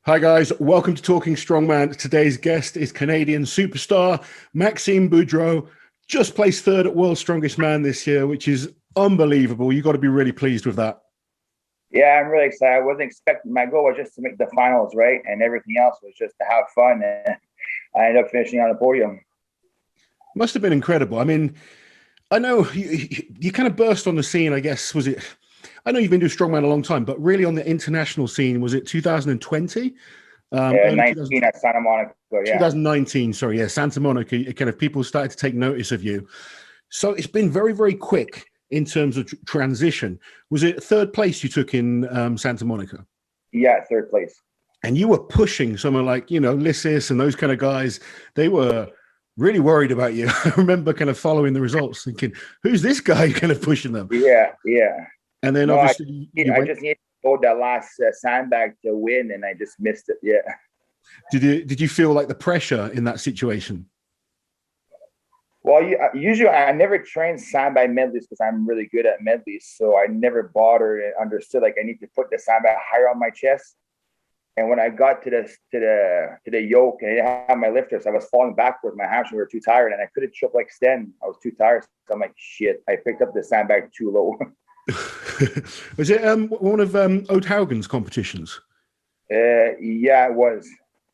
Hi guys, welcome to Talking Strongman. Today's guest is Canadian superstar Maxime Boudreault. Just placed third at World's Strongest Man this year, which is unbelievable. You got to be really pleased with that. Yeah, I'm really excited. I wasn't expecting. My goal was just to make the finals, right? And everything else was just to have fun. And I ended up finishing on the podium. Must have been incredible. I mean, I know you kind of burst on the scene, I guess. Was it? I know you've been doing strongman a long time, but really on the international scene, was it 2020? 19 at Santa Monica, yeah. 2019, sorry, yeah, Santa Monica. Kind of people started to take notice of you. So it's been very, very quick in terms of transition. Was it third place you took in Santa Monica? Yeah, third place. And you were pushing someone like, Lissis and those kind of guys. They were really worried about you. I remember kind of following the results thinking, who's this guy kind of pushing them? Yeah. And then obviously I just needed to hold that last sandbag to win, and I just missed it. Yeah. Did you feel like the pressure in that situation? Well, usually I never train sandbag medleys because I'm really good at medleys, so I never bothered and understood like I need to put the sandbag higher on my chest. And when I got to the yoke and I didn't have my lifters, I was falling backwards. My hamstrings were too tired, and I couldn't triple extend. I was too tired, so I'm like, shit! I picked up the sandbag too low. Was it one of O'Haugen's competitions? Yeah, it was.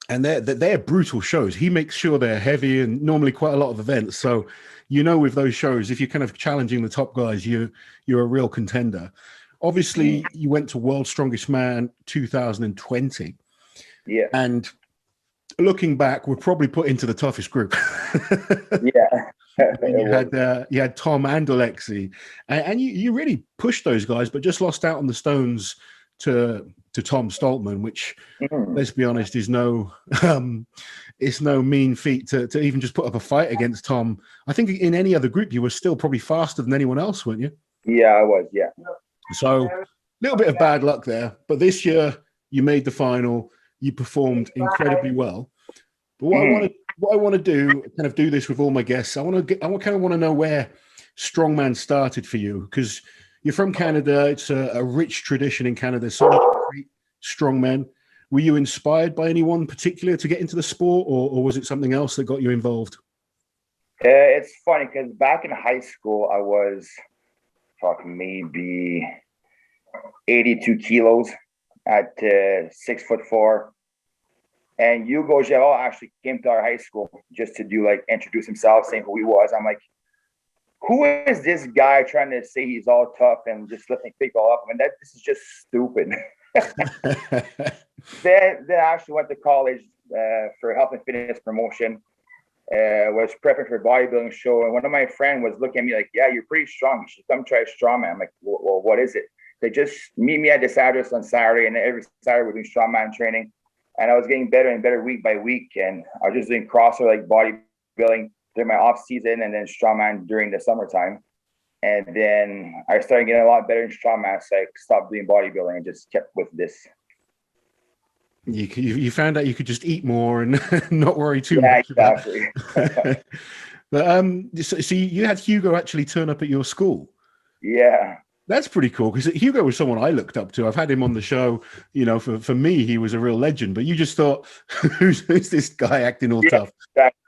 And they're brutal shows. He makes sure they're heavy and normally quite a lot of events. So, with those shows, if you're kind of challenging the top guys, you're a real contender. Obviously, you went to World's Strongest Man 2020. Yeah. And looking back, we're probably put into the toughest group. Yeah. You had Tom and Alexi, and you really pushed those guys, but just lost out on the stones to Tom Stoltman, which, let's be honest, is it's no mean feat to even just put up a fight against Tom. I think in any other group, you were still probably faster than anyone else, weren't you? Yeah, I was, yeah. So a little bit of bad luck there, but this year you made the final. You performed incredibly well. But what I want to do, kind of do this with all my guests. I kind of want to know where strongman started for you, because you're from Canada. It's a rich tradition in Canada. So many great strongmen. Were you inspired by anyone particular to get into the sport, or was it something else that got you involved? It's funny because back in high school, I was maybe 82 kilos at 6'4". And Hugo Gerard actually came to our high school just to introduce himself, saying who he was. I'm like, who is this guy trying to say he's all tough and just lifting people up? I mean, this is just stupid. Then I actually went to college for health and fitness promotion. Was prepping for a bodybuilding show, and one of my friends was looking at me like, yeah, you're pretty strong. You should come try strongman. I'm like, well, what is it? They just meet me at this address on Saturday, and every Saturday we're doing strongman training. And I was getting better and better week by week, and I was just doing CrossFit, like bodybuilding during my off season, and then strongman during the summertime. And then I started getting a lot better in strongman, so I stopped doing bodybuilding and just kept with this. You found out you could just eat more and not worry too much. Exactly. But so you had Hugo actually turn up at your school. Yeah. That's pretty cool, because Hugo was someone I looked up to. I've had him on the show. For me, he was a real legend. But you just thought, who's this guy acting all tough?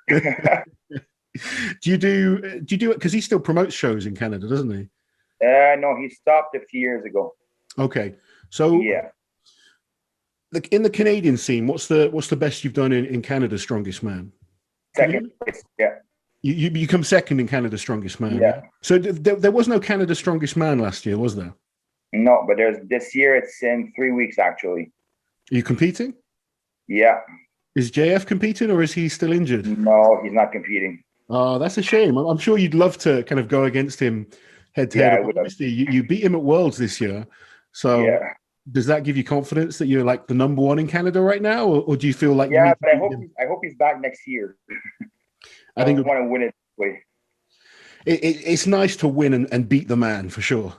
Exactly. Do you do it because he still promotes shows in Canada, doesn't he? No, he stopped a few years ago. Okay, so yeah. In the Canadian scene, what's the best you've done in Canada's Strongest Man? Second place. Yeah. You come second in Canada's Strongest Man. Yeah. So there was no Canada's Strongest Man last year, was there? No, but this year. It's in 3 weeks actually. Are you competing? Yeah. Is JF competing, or is he still injured? No, he's not competing. Oh, that's a shame. I'm sure you'd love to kind of go against him head to head. Obviously, you beat him at Worlds this year. So does that give you confidence that you're like the number one in Canada right now, or do you feel like but I hope he's back next year. I think want to win it this way. It's nice to win and beat the man for sure.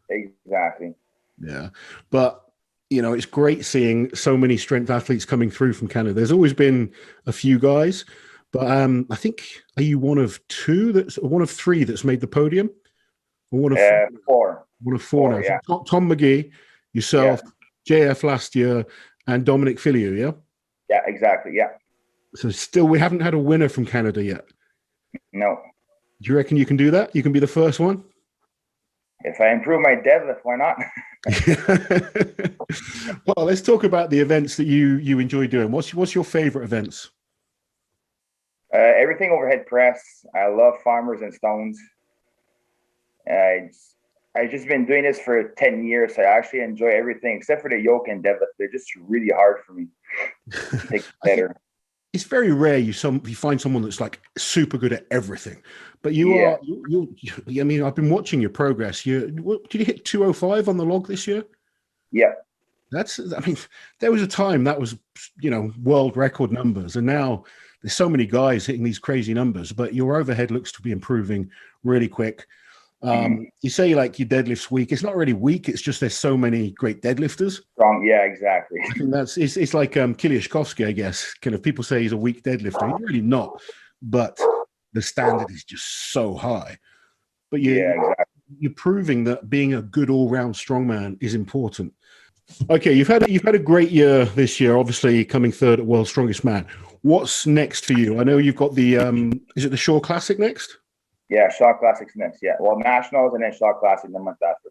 Exactly. Yeah, but it's great seeing so many strength athletes coming through from Canada. There's always been a few guys, but I think, are you one of three that's made the podium? Or one of four? One of four now. Yeah. So Tom McGee, yourself, JF last year, And Dominic Filiu, yeah? Yeah, exactly. Yeah. So still, we haven't had a winner from Canada yet. No. Do you reckon you can do that? You can be the first one? If I improve my deadlift, why not? Well, let's talk about the events that you enjoy doing. What's your favorite events? Everything overhead press. I love farmers and stones. I've just been doing this for 10 years. So I actually enjoy everything except for the yoke and deadlift. They're just really hard for me to take better. It's very rare you find someone that's like super good at everything, but I mean, I've been watching your progress. Did you hit 205 on the log this year? Yeah. I mean, there was a time that was, world record numbers, and now there's so many guys hitting these crazy numbers, but your overhead looks to be improving really quick. You say like your deadlift's weak. It's not really weak. It's just there's so many great deadlifters. Strong. Yeah, exactly. I think it's like Kiliashkovsky, I guess. Kind of people say he's a weak deadlifter. He's really not, but the standard is just so high. But exactly. You're proving that being a good all-round strongman is important. Okay, you've had a great year this year. Obviously, coming third at World's Strongest Man. What's next for you? I know you've got the is it the Shaw Classic next? Yeah, Shaw Classic's next. Yeah, well, Nationals and then Shaw Classic the month after.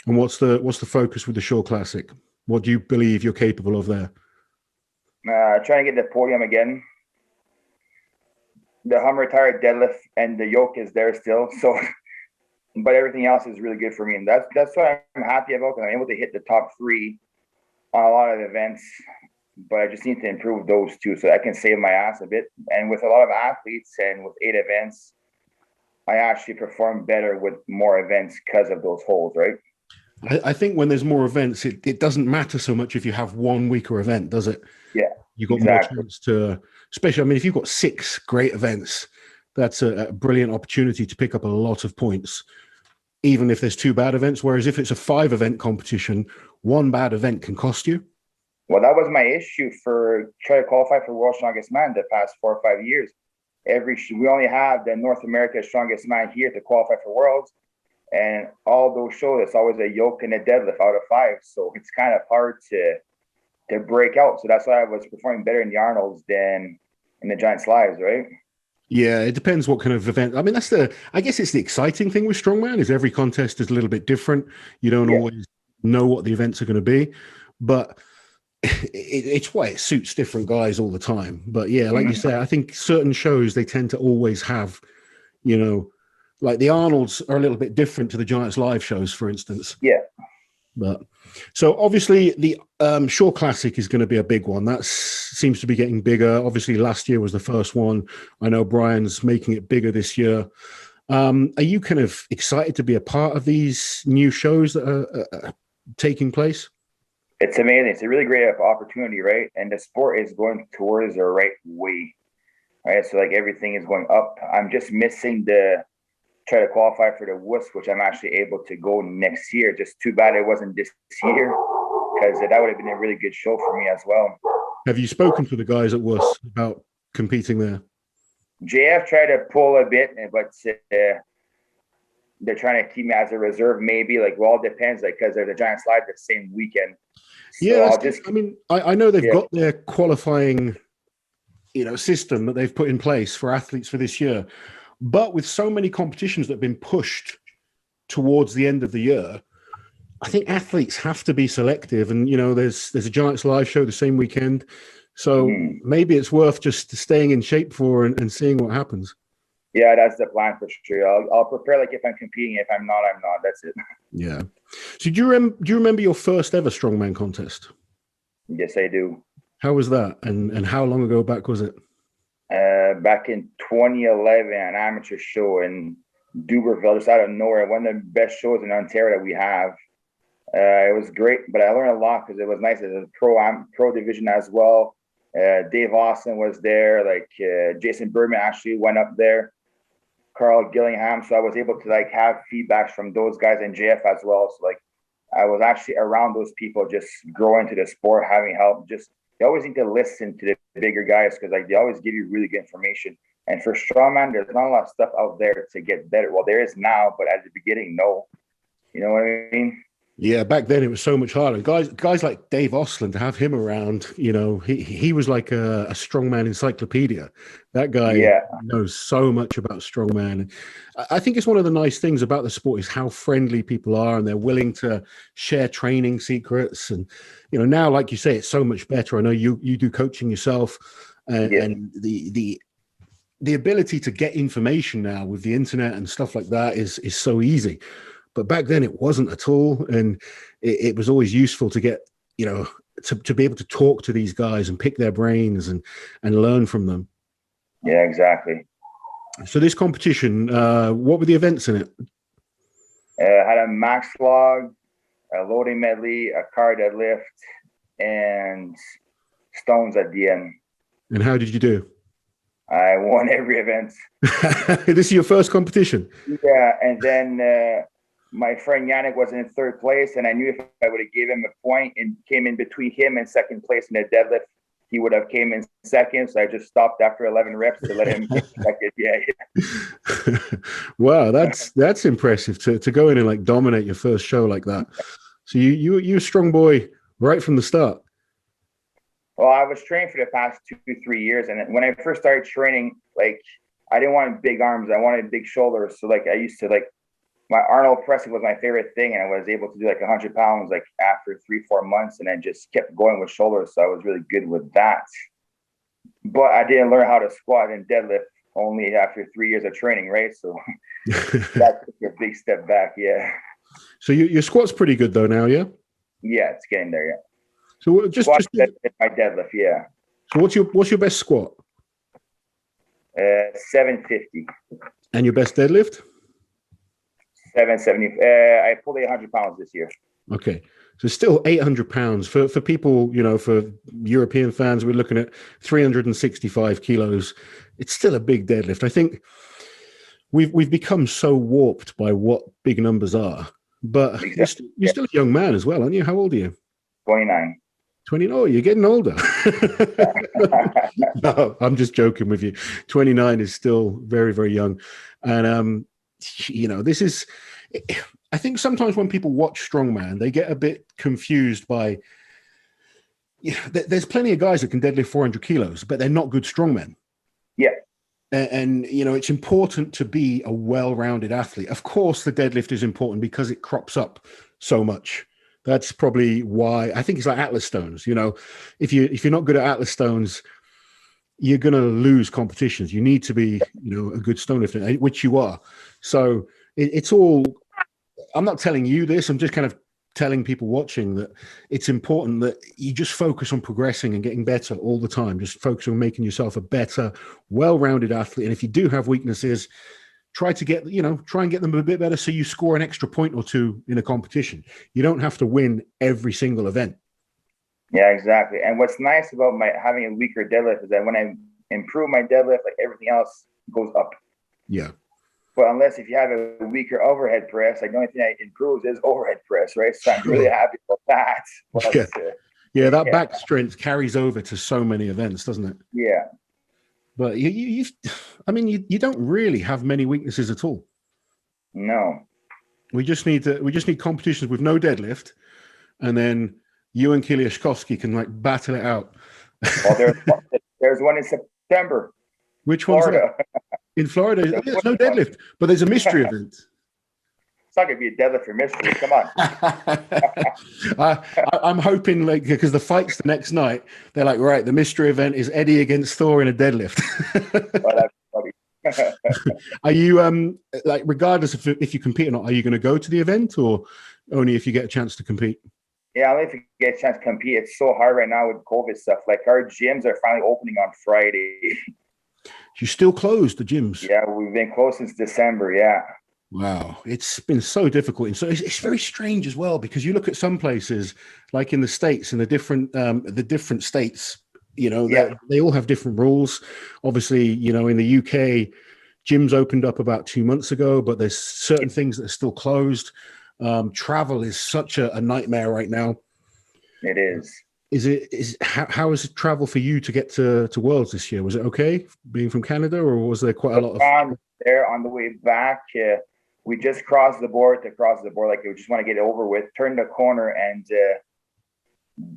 And what's the focus with the Shaw Classic? What do you believe you're capable of there? Trying to get the podium again. The retired deadlift and the yoke is there still. So, but everything else is really good for me, and that's what I'm happy about. Because I'm able to hit the top 3 on a lot of events, but I just need to improve those two so I can save my ass a bit. And with a lot of athletes and with 8 events, I actually perform better with more events because of those holes, right? I think when there's more events, it doesn't matter so much if you have one weaker event, does it? Yeah. You've got more chance to, especially, I mean, if you've got 6 great events, that's a brilliant opportunity to pick up a lot of points, even if there's 2 bad events. Whereas if it's a 5-event competition, 1 bad event can cost you. Well, that was my issue for trying to qualify for World's Strongest Man the past 4 or 5 years. We only have the North America Strongest Man here to qualify for Worlds, and all those shows it's always a yoke and a deadlift out of 5, so it's kind of hard to break out. So that's why I was performing better in the Arnolds than in the Giant Slides, right? Yeah, it depends what kind of event. I mean, I guess it's the exciting thing with strongman is every contest is a little bit different. You don't always know what the events are going to be, but it's why it suits different guys all the time. But yeah, like you say, I think certain shows, they tend to always have, like the Arnolds are a little bit different to the Giants live shows, for instance. Yeah. But so obviously the Shaw Classic is going to be a big one. That seems to be getting bigger. Obviously last year was the first one. I know Brian's making it bigger this year. Are you kind of excited to be a part of these new shows that are taking place? It's amazing. It's a really great opportunity, right? And the sport is going towards the right way, right? So like everything is going up. I'm just missing try to qualify for the WUS, which I'm actually able to go next year. Just too bad it wasn't this year, because that would have been a really good show for me as well. Have you spoken to the guys at WUS about competing there? JF tried to pull a bit, but they're trying to keep me as a reserve, maybe. Like, well, it depends, like, because there's a Giant Slide the same weekend. So yeah, I know they've got their qualifying, system that they've put in place for athletes for this year. But with so many competitions that have been pushed towards the end of the year, I think athletes have to be selective. And, there's a Giants live show the same weekend. So maybe it's worth just staying in shape for and seeing what happens. Yeah, that's the plan for sure. I'll prepare like if I'm competing. If I'm not, I'm not. That's it. Yeah. So do you remember your first ever strongman contest? Yes, I do. How was that? And how long ago back was it? Back in 2011, an amateur show in Duberville, just out of nowhere. One of the best shows in Ontario that we have. It was great, but I learned a lot because it was nice. It was a pro division as well. Dave Austin was there. Like Jason Bergman actually went up there. Carl Gillingham. So I was able to like have feedbacks from those guys and JF as well. So like I was actually around those people, just growing to the sport, having help. Just you always need to listen to the bigger guys because like they always give you really good information. And for strongman, there's not a lot of stuff out there to get better. Well, there is now, but at the beginning, no. You know what I mean? Yeah, back then it was so much harder. Guys like Dave Osland, to have him around, he was like a strongman encyclopedia. That guy Yeah, knows so much about strongman. And I think it's one of the nice things about the sport is how friendly people are, and they're willing to share training secrets. And now, like you say, it's so much better. I know you do coaching yourself, yeah, and the ability to get information now with the internet and stuff like that is so easy. But back then it wasn't at all. And it was always useful to get, to be able to talk to these guys and pick their brains and learn from them. yeah, exactly. So this competition, what were the events in it? I had a max log, a loading medley, a car deadlift, and stones at the end. And how did you do? I won every event. This is your first competition? Yeah, and then my friend Yannick was in third place, and I knew if I would have gave him a point and came in between him and second place in the deadlift, he would have came in second. So I just stopped after 11 reps to let him get second. Yeah. Wow, that's impressive to go in and like dominate your first show like that. So you're a strong boy right from the start. Well, I was training for the past 2-3 years, and when I first started training, like I didn't want big arms, I wanted big shoulders. So like I used to my Arnold pressing was my favorite thing, and I was able to do like 100 pounds like after 3-4 months, and I just kept going with shoulders. So I was really good with that. But I didn't learn how to squat and deadlift only after 3 years of training, right? So that took a big step back. Yeah. So your squat's pretty good though now, yeah? Yeah, it's getting there. Yeah. So just my deadlift. Yeah. So what's your best squat? 750. And your best deadlift? 770. I pulled 800 pounds this year. Okay. So still 800 pounds for people, for European fans, we're looking at 365 kilos. It's still a big deadlift. I think we've become so warped by what big numbers are, but exactly. you're still a young man as well, aren't you? How old are you? 29. 20. Oh, you're getting older. No, I'm just joking with you. 29 is still very, very young. And, this is, I think sometimes when people watch strongman, they get a bit confused by, there's plenty of guys that can deadlift 400 kilos, but they're not good strongmen. Yeah. And it's important to be a well-rounded athlete. Of course, the deadlift is important because it crops up so much. That's probably why I think it's like Atlas stones. If you're not good at Atlas stones, you're going to lose competitions. You need to be, a good stone lifter, which you are. So it's all, I'm not telling you this. I'm just kind of telling people watching that it's important that you just focus on progressing and getting better all the time. Just focus on making yourself a better, well-rounded athlete. And if you do have weaknesses, try and get them a bit better so you score an extra point or two in a competition. You don't have to win every single event. Yeah, exactly. And what's nice about having a weaker deadlift is that when I improve my deadlift, like everything else goes up. Yeah. But if you have a weaker overhead press, like the only thing that improves is overhead press, right? So I'm really happy about that. But, that back strength carries over to so many events, doesn't it? Yeah. But you don't really have many weaknesses at all. No. We just need competitions with no deadlift, and then you and Kiliashkovsky can like battle it out. Well, there's one in September. Which one's that? In Florida, there's no deadlift, but there's a mystery event. It's not going to be a deadlift for mystery. Come on. I'm hoping, because the fight's the next night, they're like, right, the mystery event is Eddie against Thor in a deadlift. Well, that's funny. Are you, regardless of if you compete or not, are you going to go to the event or only if you get a chance to compete? Yeah, only if you get a chance to compete. It's so hard right now with COVID stuff. Like our gyms are finally opening on Friday. You still closed the gyms? Yeah, we've been closed since December. Yeah. Wow, it's been so difficult, and so it's very strange as well because you look at some places like in the States and the different states. They all have different rules. Obviously, in the UK, gyms opened up about 2 months ago, but there's certain things that are still closed. Travel is such a nightmare right now. It is. How is it travel for you to get to Worlds this year? Was it okay being from Canada, or was there quite a lot of there on the way back? we just crossed the board, like we just want to get it over with, turned the corner, and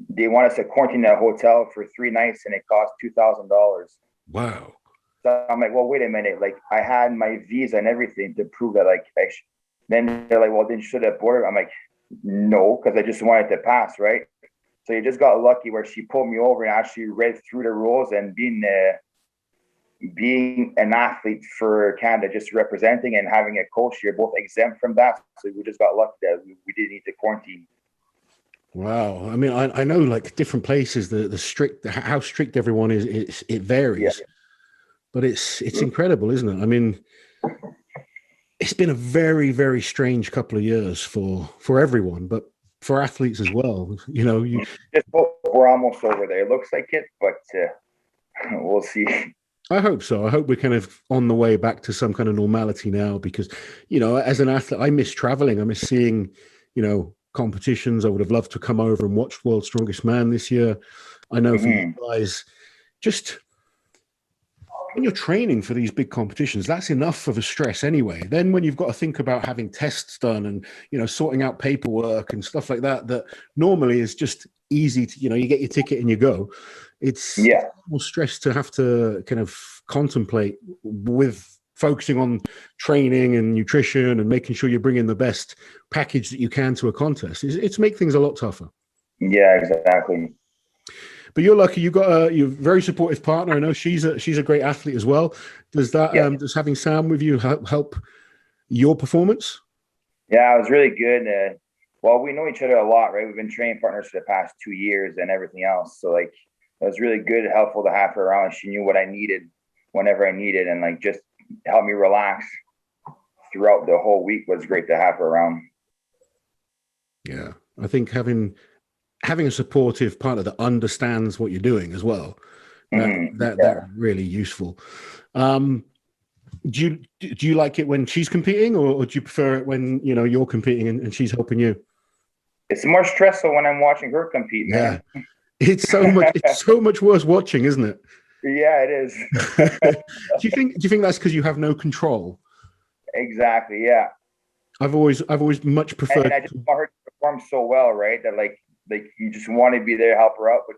they want us to quarantine at a hotel for 3 nights, and it cost $2,000. Wow. So I'm like, well, wait a minute. Like, I had my visa and everything to prove that, like, then they're like, well, then you should have border. I'm like, no, because I just wanted to pass, right? So you just got lucky where she pulled me over and actually read through the rules, and being an athlete for Canada, just representing and having a coach, you're both exempt from that. So we just got lucky that we didn't need to quarantine. Wow. I mean, I know like different places, how strict everyone is, it varies, but it's incredible, isn't it? I mean, it's been a very, very strange couple of years for everyone, but for athletes as well. You know, just hope we're almost over there. It looks like it, but we'll see. I hope so. I hope we're kind of on the way back to some kind of normality now, because, you know, as an athlete, I miss traveling. I miss seeing, you know, competitions. I would have loved to come over and watch World's Strongest Man this year. I know for you guys, just when you're training for these big competitions, that's enough of a stress anyway. Then when you've got to think about having tests done and, you know, sorting out paperwork and stuff like that, that normally is just easy to, you know, you get your ticket and you go. It's more stress to have to kind of contemplate with focusing on training and nutrition and making sure you're bringing the best package that you can to a contest. It's make things a lot tougher. Yeah, exactly. But you're lucky. You've got a very supportive partner. I know she's a great athlete as well. Does that does having Sam with you help your performance? Yeah, it was really good. Well, we know each other a lot, right? We've been training partners for the past 2 years and everything else. So like, it was really good, helpful to have her around. She knew what I needed whenever I needed, and like just helped me relax throughout the whole week. Was great to have her around. Yeah, I think having a supportive partner that understands what you're doing as well, that really useful. Do you like it when she's competing, or do you prefer it when, you know, you're competing and she's helping you? It's more stressful when I'm watching her compete, man. Yeah. It's so much worse watching, isn't it? Yeah, it is. Do you think that's because you have no control? Exactly. Yeah. I've always much preferred. And I just want her to perform so well, right? That like you just want to be there to help her out, but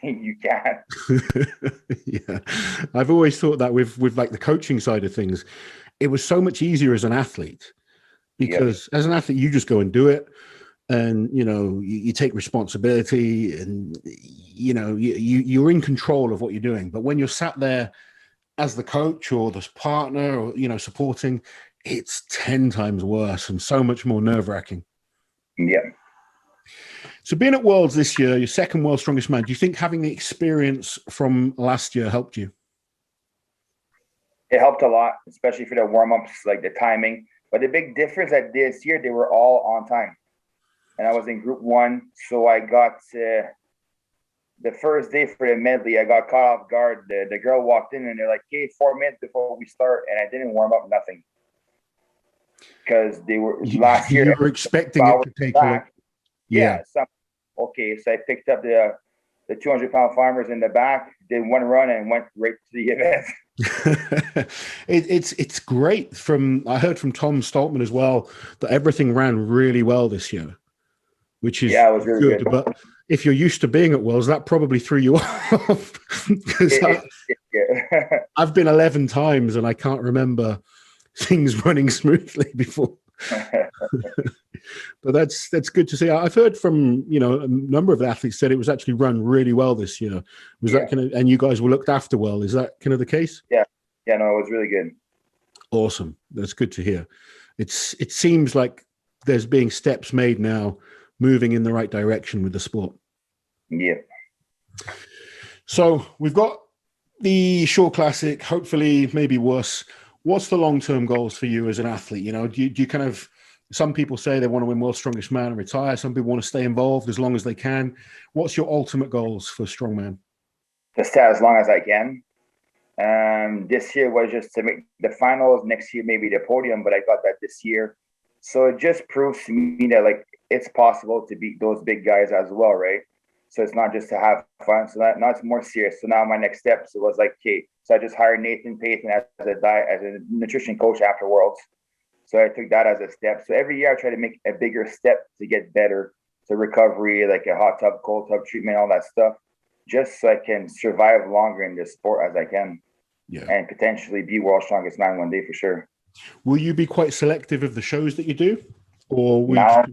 you can't. Yeah, I've always thought that with like the coaching side of things, it was so much easier as an athlete, because as an athlete you just go and do it. And, you know, you take responsibility, and, you know, you're in control of what you're doing. But when you're sat there as the coach or the partner or, you know, supporting, it's 10 times worse and so much more nerve-wracking. Yeah. So being at Worlds this year, your second World's Strongest Man, do you think having the experience from last year helped you? It helped a lot, especially for the warm-ups, like the timing. But the big difference that this year, they were all on time. And I was in group 1, so I got the first day for the medley, I got caught off guard. The girl walked in and they're like, "Hey, 4 minutes before we start," and I didn't warm up nothing because they were last year. You were expecting it to take back. So I picked up the 200-pound farmers in the back, did one run, and went right to the event. It's great. I heard from Tom Stoltman as well that everything ran really well this year, which is it was really good. But if you're used to being at Worlds, that probably threw you off. Because I've been 11 times and I can't remember things running smoothly before. But that's good to see. I've heard from, you know, a number of athletes said it was actually run really well this year. Was that kind of, and you guys were looked after well? Is that kind of the case? Yeah, no, it was really good. Awesome. That's good to hear. It seems like there's being steps made now, moving in the right direction with the sport. Yeah. So we've got the Shore Classic, hopefully maybe worse. What's the long-term goals for you as an athlete? You know, do you kind of, some people say they want to win World's Strongest Man and retire. Some people want to stay involved as long as they can. What's your ultimate goals for Strongman? To stay as long as I can. This year was just to make the finals. Next year, maybe the podium, but I got that this year. So it just proves to me that like it's possible to beat those big guys as well, right? So it's not just to have fun. So now it's more serious. So now my next steps, it was like, okay, so I just hired Nathan Payton as a nutrition coach after Worlds. So I took that as a step. So every year I try to make a bigger step to get better. So recovery, like a hot tub, cold tub treatment, all that stuff, just so I can survive longer in this sport as I can. Yeah. And potentially be world's strongest man one day for sure. Will you be quite selective of the shows that you do? Or now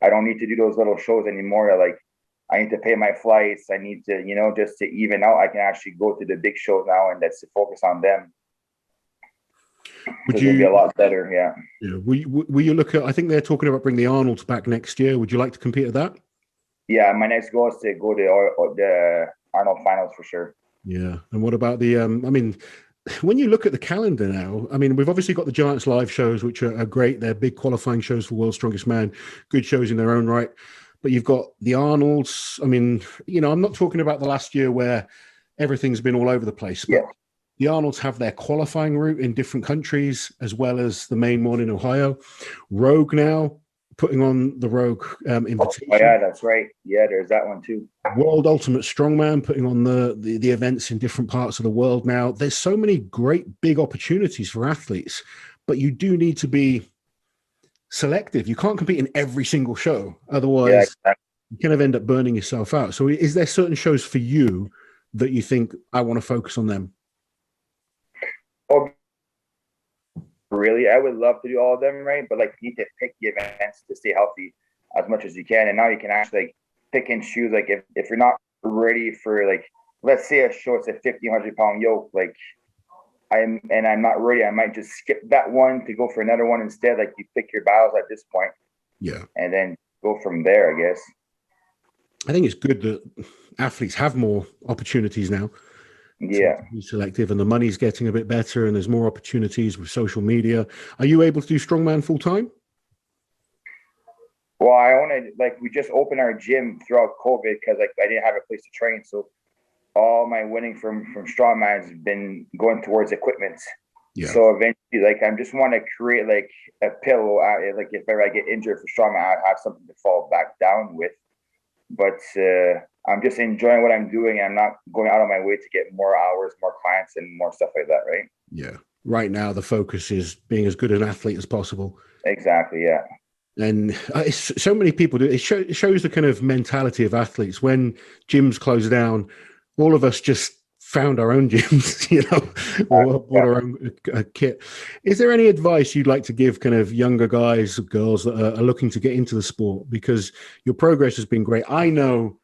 I don't need to do those little shows anymore. Like I need to pay my flights. I need to, just to even out, I can actually go to the big shows now and that's to focus on them. Would you be a lot better? Yeah. Yeah. Will you look at, I think they're talking about bringing the Arnolds back next year. Would you like to compete at that? Yeah. My next goal is to go to the Arnold finals for sure. Yeah. And what about the, when you look at the calendar now, we've obviously got the Giants live shows, which are great. They're big qualifying shows for World's Strongest Man, good shows in their own right. But you've got the Arnolds. I'm not talking about the last year where everything's been all over the place. But yeah. The Arnolds have their qualifying route in different countries, as well as the main one in Ohio. Rogue now putting on the Rogue invitation. Oh, yeah, that's right. Yeah, there's that one too. World Ultimate Strongman putting on the events in different parts of the world now. There's so many great big opportunities for athletes, but you do need to be selective. You can't compete in every single show. Otherwise, you kind of end up burning yourself out. So is there certain shows for you that you think I want to focus on them? Oh, really? I would love to do all of them, right? But like, you need to pick the events to stay healthy as much as you can. And now you can actually pick and choose. Like, if you're not ready for, like, let's say a show, it's a 1,500-pound yoke. Like, I'm not ready. I might just skip that one to go for another one instead. Like, you pick your battles at this point. Yeah. And then go from there, I guess. I think it's good that athletes have more opportunities now. Yeah. To be selective, and the money's getting a bit better, and there's more opportunities with social media. Are you able to do strongman full time? Well, I wanted, like, we just opened our gym throughout COVID because, like, I didn't have a place to train. So all my winning from strongman has been going towards equipment. Yeah. So eventually, like, I just want to create like a pillow. Like, if ever I get injured for strongman, I have something to fall back down with. But I'm just enjoying what I'm doing. I'm not going out of my way to get more hours, more clients, and more stuff like that, right? Yeah. Right now, the focus is being as good an athlete as possible. Exactly, yeah. And so many people do. It shows the kind of mentality of athletes. When gyms close down, all of us just found our own gyms, or bought our own kit. Is there any advice you'd like to give kind of younger guys or girls that are looking to get into the sport? Because your progress has been great. I know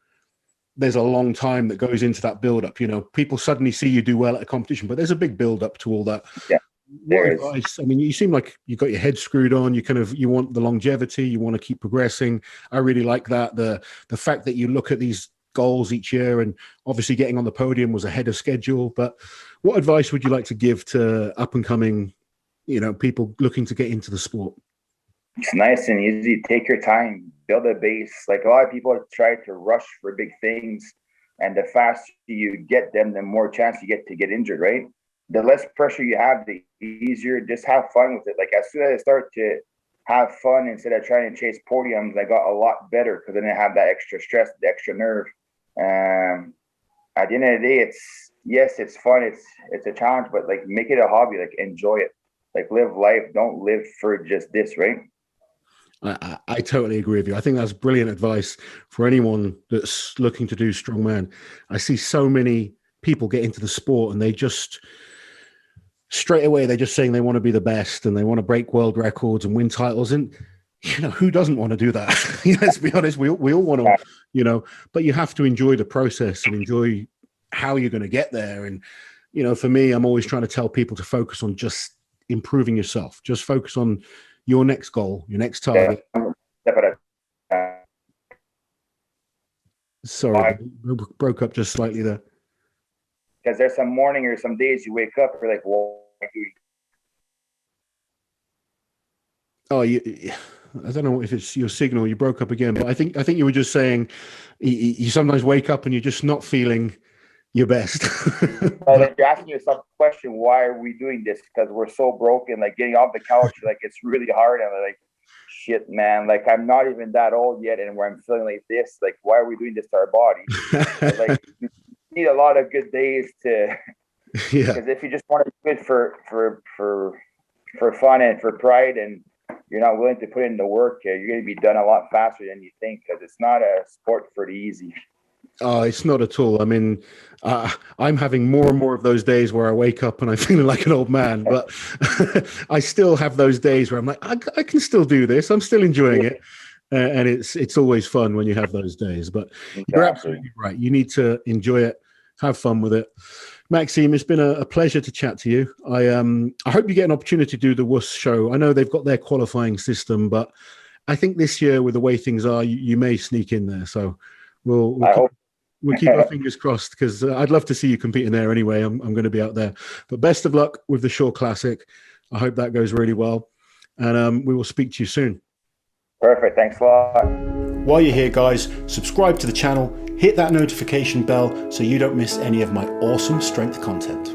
there's a long time that goes into that build-up. People suddenly see you do well at a competition, but there's a big build-up to all that. Yeah. What advice? You seem like you've got your head screwed on. You want the longevity. You want to keep progressing. I really like that. The fact that you look at these goals each year, and obviously getting on the podium was ahead of schedule. But what advice would you like to give to up and coming, people looking to get into the sport? It's nice and easy. Take your time, build a base. Like, a lot of people try to rush for big things, and the faster you get them, the more chance you get to get injured, right? The less pressure you have, the easier. Just have fun with it. Like, as soon as I start to have fun instead of trying to chase podiums, I got a lot better because I didn't have that extra stress, the extra nerve. At the end of the day, it's fun. It's a challenge, but like, make it a hobby. Like, enjoy it. Like, live life. Don't live for just this, right? I totally agree with you. I think that's brilliant advice for anyone that's looking to do strongman. I see so many people get into the sport and they just straight away, they're just saying they want to be the best and they want to break world records and win titles. And, who doesn't want to do that? Let's be honest. We all want to, but you have to enjoy the process and enjoy how you're going to get there. And, for me, I'm always trying to tell people to focus on just improving yourself. Just focus on your next goal, your next target. Sorry, broke up just slightly there. Because there's some morning or some days you wake up, you're like, well, I don't know if it's your signal. You broke up again, but I think you were just saying you sometimes wake up and you're just not feeling your best. Like, you're asking yourself the question, why are we doing this? Because we're so broken. Like, getting off the couch, like, it's really hard. And I'm like, shit, man. Like, I'm not even that old yet, and where I'm feeling like this, like, why are we doing this to our body? Like, you need a lot of good days to. Yeah. Because if you just want to be good for for fun and for pride, and you're not willing to put in the work, you're going to be done a lot faster than you think, because it's not a sport for the easy. Oh, it's not at all. I mean, I'm having more and more of those days where I wake up and I'm feeling like an old man, but I still have those days where I'm like, I can still do this. I'm still enjoying it. And it's always fun when you have those days. But Exactly. You're absolutely right. You need to enjoy it, have fun with it. Maxime, it's been a pleasure to chat to you. I hope you get an opportunity to do the WUS show. I know they've got their qualifying system, but I think this year, with the way things are, you may sneak in there. So we'll keep our fingers crossed, because I'd love to see you competing there anyway. I'm going to be out there. But best of luck with the Shore Classic. I hope that goes really well. And we will speak to you soon. Perfect. Thanks a lot. While you're here, guys, subscribe to the channel, hit that notification bell so you don't miss any of my awesome strength content.